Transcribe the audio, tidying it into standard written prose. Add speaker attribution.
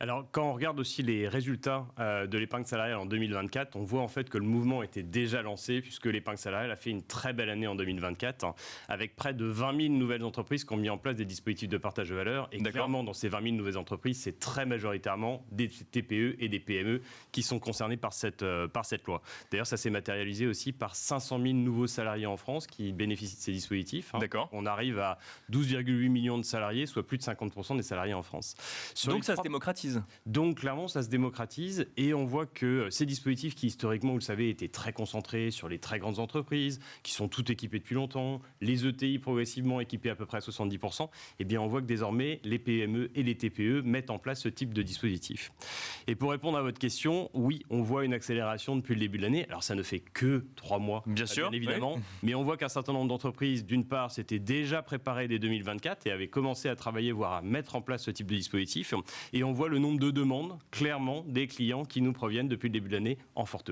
Speaker 1: Alors, quand on regarde aussi les résultats de l'épargne salariale en 2024, on voit en fait que le mouvement était déjà lancé, puisque l'épargne salariale a fait une très belle année en 2024, avec près de 20 000 nouvelles entreprises qui ont mis en place des dispositifs de partage de valeur. Et clairement, dans ces 20 000 nouvelles entreprises, c'est très majoritairement des TPE et des PME qui sont concernés par cette loi. D'ailleurs, ça s'est matérialisé aussi par 500 000 nouveaux salariés en France qui bénéficient de ces dispositifs.
Speaker 2: D'accord.
Speaker 1: On arrive à 12,8 millions de salariés, soit plus de 50% des salariés en France.
Speaker 2: Donc ça se démocratise.
Speaker 1: Donc clairement, ça se démocratise et on voit que ces dispositifs qui historiquement, vous le savez, étaient très concentrés sur les très grandes entreprises, qui sont toutes équipées depuis longtemps, les ETI progressivement équipées à peu près à 70%, eh bien on voit que désormais les PME et les TPE mettent en place ce type de dispositif. Et pour répondre à votre question, oui, on voit une accélération depuis le début de l'année. Alors ça ne fait que 3 mois,
Speaker 2: bien
Speaker 1: évidemment,
Speaker 2: oui.
Speaker 1: Mais on voit qu'un certain nombre d'entreprises, d'une part, s'étaient déjà préparées dès 2024 et avaient commencé à travailler, voire à mettre en place ce type de dispositif. Et on voit le nombre de demandes, clairement, des clients qui nous proviennent depuis le début de l'année en forte hausse.